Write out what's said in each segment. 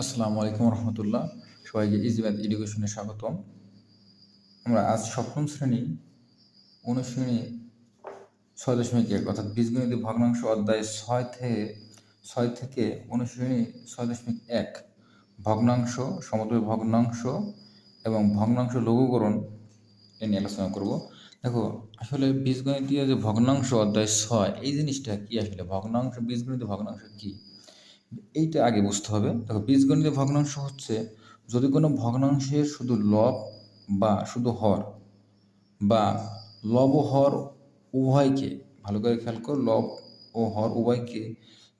আসসালামু আলাইকুম রহমতুল্লাহ। সবাইকে ইজি ম্যাথ এডুকেশনে স্বাগতম। আমরা আজ সপ্তম শ্রেণী অনুশীলনী 6.1 অর্থাৎ বীজগণিত ভগ্নাংশ অধ্যায় 6 থেকে অনুশীলনী 6.1 ভগ্নাংশ, সমতুল্য ভগ্নাংশ এবং ভগ্নাংশ লঘুকরণ এ নিয়ে আলোচনা করব। দেখো, আসলে বীজগণিতীয় যে ভগ্নাংশ অধ্যায় 6 এই জিনিসটা কি, আসলে ভগ্নাংশ বীজগণিত ভগ্নাংশ কি এইটা আগে বুঝতে হবে। দেখো, বীজগণিত ভগ্নাংশ হচ্ছে যদি কোনো ভগ্নাংশের শুধু লব বা শুধু হর বা লব ও হর উভয়কে, ভালো করে খেয়াল করো, লব ও হর উভয়কে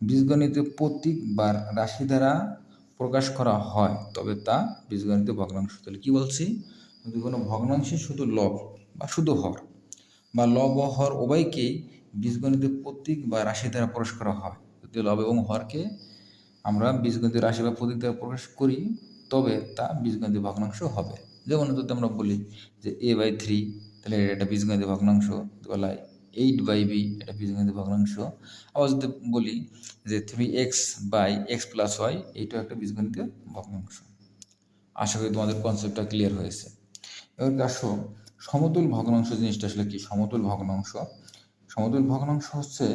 বীজগণিতের প্রতীক বা রাশি দ্বারা প্রকাশ করা হয় তবে তা বীজগণিত ভগ্নাংশ। তাহলে কি বলছি, যদি কোনো ভগ্নাংশের শুধু লব বা শুধু হর বা লব ও হর উভয়কেই বীজগণিতের প্রতীক বা রাশি দ্বারা প্রকাশ করা হয়, যদি লব এবং হরকে আমরা বীজগণিতের রাশি বা প্রতীক দ্বারা প্রকাশ করি তবে তা বীজগণিতের ভগ্নাংশ হবে। যেমন যদি আমরা বলি যে a/3, তাহলে এটা একটা বীজগণিতের ভগ্নাংশ। বলা 8/b, এটা বীজগণিতের ভগ্নাংশ। আবার যদি বলি যে 3x/x+y, এইটাও একটা বীজগণিতের ভগ্নাংশ। আশা করি তোমাদের কনসেপ্টটা ক্লিয়ার হয়েছে। এবার আসো, সমতুল ভগ্নাংশ জিনিসটা আসলে কি। সমতুল ভগ্নাংশ হচ্ছে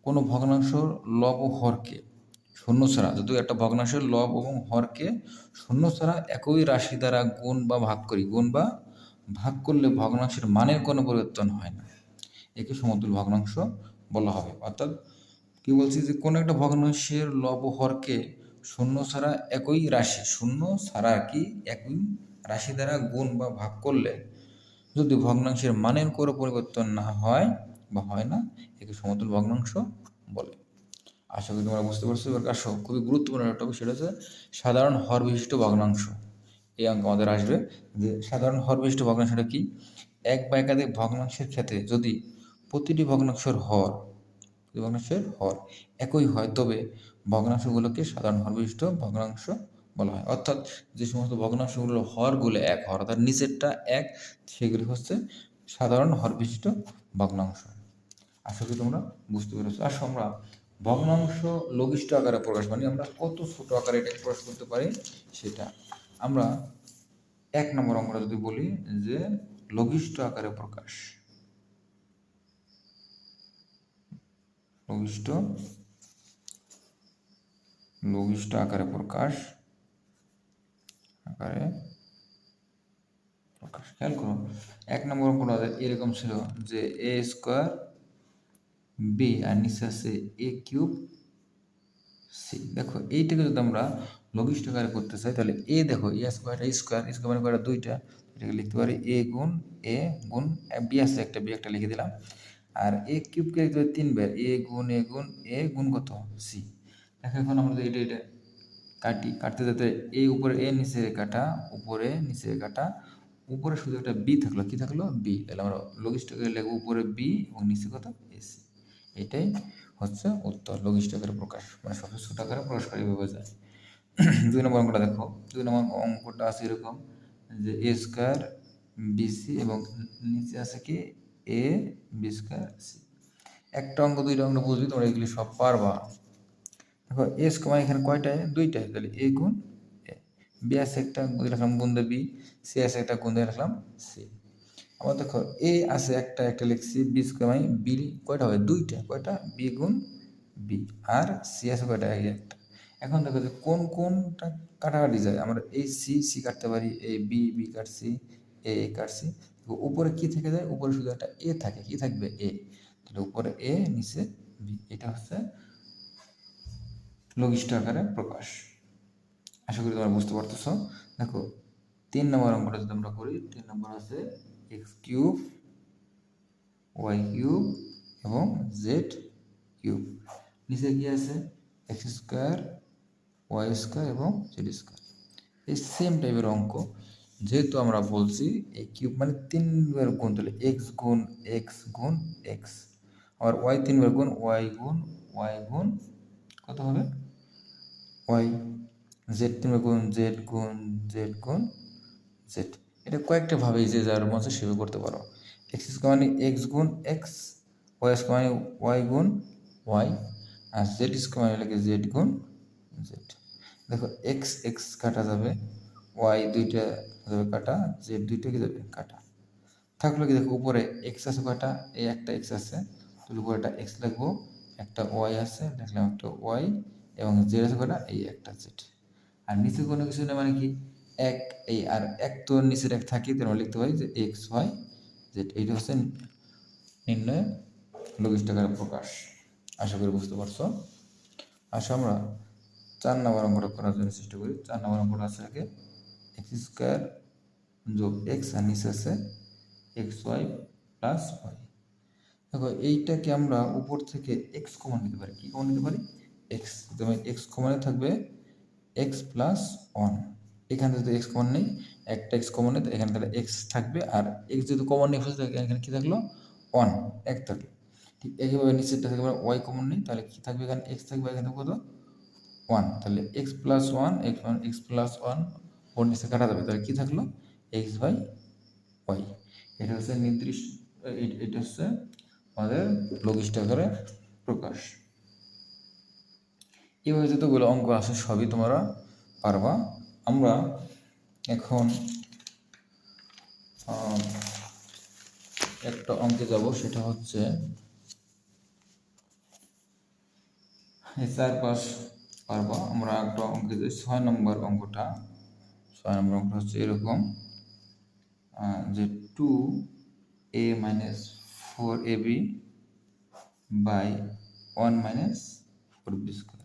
কোনো ভগ্নাংশ লব ও হরকে শূন্য ছাড়া, যদি একটা ভগ্নাংশের লব এবং হরকে শূন্য ছাড়া একই রাশি দ্বারা গুণ বা ভাগ করলে ভগ্নাংশের মানের কোনো পরিবর্তন হয় না, একে সমতুল ভগ্নাংশ বলা হবে। অর্থাৎ কি বলছি, যে কোনো একটা ভগ্নাংশের লব ও হরকে শূন্য ছাড়া একই রাশি দ্বারা গুণ বা ভাগ করলে যদি ভগ্নাংশের মানের কোনো পরিবর্তন না হয় বা হয় না, একে সমতুল ভগ্নাংশ বলে। আশা করি তোমরা বুঝতে পারছো। এবার আসো, খুবই গুরুত্বপূর্ণ একটা টপিক, সেটা হচ্ছে সাধারণ হর বিশিষ্ট ভগ্নাংশ। এই অঙ্ক আমাদের আসবে যে সাধারণ হর বিশিষ্ট ভগ্নাংশটা কি। এক বা একাধিক ভগ্নাংশের ক্ষেত্রে যদি প্রতিটি ভগ্নাংশের হর একই হয় তবে ভগ্নাংশগুলোকে সাধারণ হর বিশিষ্ট ভগ্নাংশ বলা হয়। অর্থাৎ যে সমস্ত ভগ্নাংশগুলোর হরগুলো এক, অর্থাৎ নিচেরটা এক, সেগুলি হচ্ছে সাধারণ হর বিশিষ্ট ভগ্নাংশ। আশা করি তোমরা বুঝতে পেরেছো। আসো, আমরা ভগ্নাংশ লঘিষ্ঠ আকারে প্রকাশ, মানে আমরা কত ছোট আকারে এটাকে প্রকাশ করতে পারি সেটা আমরা 1 নম্বর অঙ্কটা যদি বলি যে লঘিষ্ঠ আকারে প্রকাশ, লঘিষ্ঠ আকারে প্রকাশ খেয়াল করো, 1 নম্বর অঙ্কটা এরকম ছিল যে a² b আর নিচে আছে a³ c। দেখো, এইটাকে যদি আমরা লঘিষ্ঠ আকারে করতে চাই তাহলে দেখো স্কোয়ার মানে কয়টা, দুইটা, এটাকে লিখতে পারি a গুণ b আছে একটা, b একটা লিখে দিলাম। আর a³ কে লিখতে পারি 3 বার, a গুণ কত, c। দেখো, এখন আমরা এটা কাটতে যেতে উপরে a নিচে কাটা, উপরে শুধু একটা b থাকলো, কি থাকলো, b। তাহলে আমরা লঘিষ্ঠ আকারে লিখবো উপরে b এবং নিচে কত, ac। এটাই হচ্ছে উত্তর, লঘিষ্ঠ আকারে প্রকাশ, মানে সবচেয়ে ছোট আকারে প্রকাশ করা এইভাবে যায়। 2 নম্বর অঙ্কটা দেখো, 2 নম্বর অঙ্কটা আছে এরকম যে a² bc এবং নিচে আছে কি ab² c। একটা অঙ্ক দুইটা অঙ্ক বুঝবি তোমরা, এগুলি সব পারবা। দেখো, এখানে কয়টায়, দুইটায়, তাহলে a গুণ a, b আছে একটা গুণ রাখলাম, গুণ দিয়ে b, c আছে একটা গুণ দিয়ে রাখলাম c। আবার দেখো, a আছে একটা লিখছি, b² b কয়টা হবে, দুইটা, কয়টা, b গুণ b, আর c আছে কয়টা, একটা। এখন দেখো যে কোনটা কাটাকাটি যায়, আমরা এই c কাটতে পারি, এই b কাটছি, a কাটছি। উপরে কি থেকে যায়, উপরে শুধু একটা a থাকে, কি থাকবে, a। তাহলে উপরে a নিচে b, এটা হচ্ছে লঘিষ্ঠ আকারে প্রকাশ। আশা করি তোমরা বুঝতে পারতেছো। দেখো, 3 নম্বর অঙ্কটা যদি আমরা করি, 3 নম্বর আছে x³ y³ এবং z³ নিচে কি আছে, x² y² এবং z²। এই সেম টাইপের অঙ্ক, যেহেতু আমরা বলছি এই কিউব মানে 3 বার গুণ, তাহলে x গুণ x, আর y 3 বার গুণ y গুণ কত হবে, y, z 3 বার গুণ z গুণ z। এটা কয়েকটা ভাবে যে যার মধ্যে সেভাবে করতে পারো। x² মানে x গুণ x, y² মানে y গুণ y, আর z² মানে লাগে z গুণ z। দেখো এক্স এক্স কাটা যাবে, ওয়াই দুইটা যাবে কাটা, জেড দুইটা কি যাবে কাটা। থাকলো কি দেখো উপরে এক্স আছে কয়টা, এই একটা এক্স আছে, তাহলে উপরে একটা এক্স লিখবো, একটা ওয়াই আছে লিখলাম একটা ওয়াই, এবং জেড আছে কয়টা, এই একটা জেড। আর নিচে কোনো কিছু নেই মানে কি এক, এই আর এক তো নিচের এক থাকি, তো আমরা লিখতে পারি যে এক্স ওয়াই জেড। এইটা হচ্ছে নির্ণয় লঘিষ্ঠ আকারে প্রকাশ। আশা করি বুঝতে পারছো। আসো আমরা 4 নম্বর অঙ্কটা করার জন্য চেষ্টা করি। 4 নম্বর অঙ্কটা আছে আগে এক্স স্কোয়ার যোগ এক্স আর নিচে আছে এক্স ওয়াই প্লাস ওয়াই। দেখো এইটাকে আমরা উপর থেকে এক্স কমন নিতে পারি। কি কমন নিতে পারি? এক্স। যেমন এক্স কমনে থাকবে এক্স প্লাস ওয়ান। এখানে যদি এক্স কমন নেই, একটা এক্স কমন নেই, এখানে তাহলে এক্স থাকবে, আর এক্স যদি কমন নেই ফেলছে এখানে কি থাকলো ওয়ান, এক থাকলো। ঠিক একইভাবে নিচেরটা থাকবে ওয়াই কমন নেই, তাহলে কি থাকবে এখানে এক্স থাকবে, এখানে কত ওয়ান, তাহলে x plus one x plus one ওর নিচে কাটা যাবে, তাহলে কি থাকলো এক্স বাই ওয়াই। এটা হচ্ছে নির্দিষ্ট, এটা হচ্ছে আমাদের লঘিষ্ঠ আকারে প্রকাশ। এইভাবে যতগুলো অঙ্ক আছে সবই তোমরা পারবা। আমরা এখন একটা অঙ্কে যাব, সেটা হচ্ছে চারপাশ পারবা। আমরা একটা অঙ্কে যাই, 6 নম্বর অঙ্কটা। 6 নম্বর অঙ্কটা হচ্ছে এরকম যে 2a minus 4ab by 1 minus 4b square.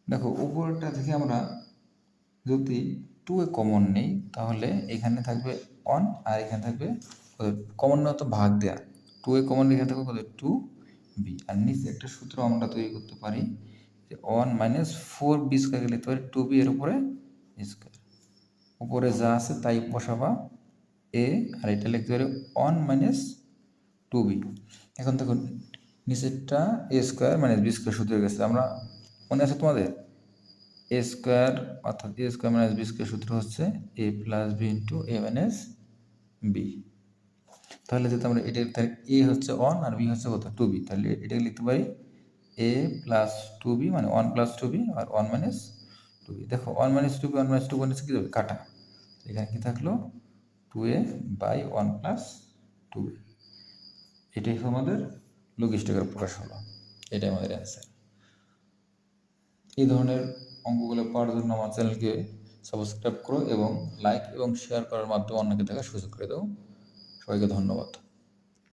দেখো উপরটা থেকে আমরা যদি 2a কমন নেই, তাহলে এখানে থাকবে 1 আর এখানে থাকবে কমন নেওয়া তো ভাগ দেয়া, 2a কমন এখানে থাকবে কত 2b। আর নিচে একটা সূত্র আমরা তৈরি করতে পারি যে 1 মাইনাস 4b স্কোয়ার লিখতে পারি 2b এর উপরে স্কোয়ার। উপরে যা আছে তাই বসাবা a, আর এটা লিখতে পারি 1 মাইনাস 2b। এখন দেখুন নিচেরটা a square minus b square সূত্র হয়ে গেছে। আমরা মনে আছে তোমাদের এ স্কোয়ার, অর্থাৎ এ স্কোয়ার মাইনাস বি স্কোয়ার সূত্র হচ্ছে এ প্লাস বি ইন্টু এ মাইনাস বি। তাহলে যেহেতু আমরা এটা এ হচ্ছে 1 আর বি হচ্ছে কত 2b, তাহলে এটাকে লিখতে পারি এ প্লাস 2b মানে 1 প্লাস 2b আর 1 মাইনাস 2b। দেখো 1 মাইনাস 2b 1 মাইনাস 2b নিচে কি যাবে কাটা, এখানে কি থাকলো 2a বাই 1 প্লাস 2b। এটাই আমাদের লঘিষ্ঠ আকারে প্রকাশ হলো, এটাই আমাদের অ্যান্সার। এই ধরনের অঙ্কগুলো পাওয়ার জন্য আমার চ্যানেলকে সাবস্ক্রাইব করো এবং লাইক এবং শেয়ার করার মাধ্যমে অন্যকে দেখার সুযোগ করে দাও। সবাইকে ধন্যবাদ।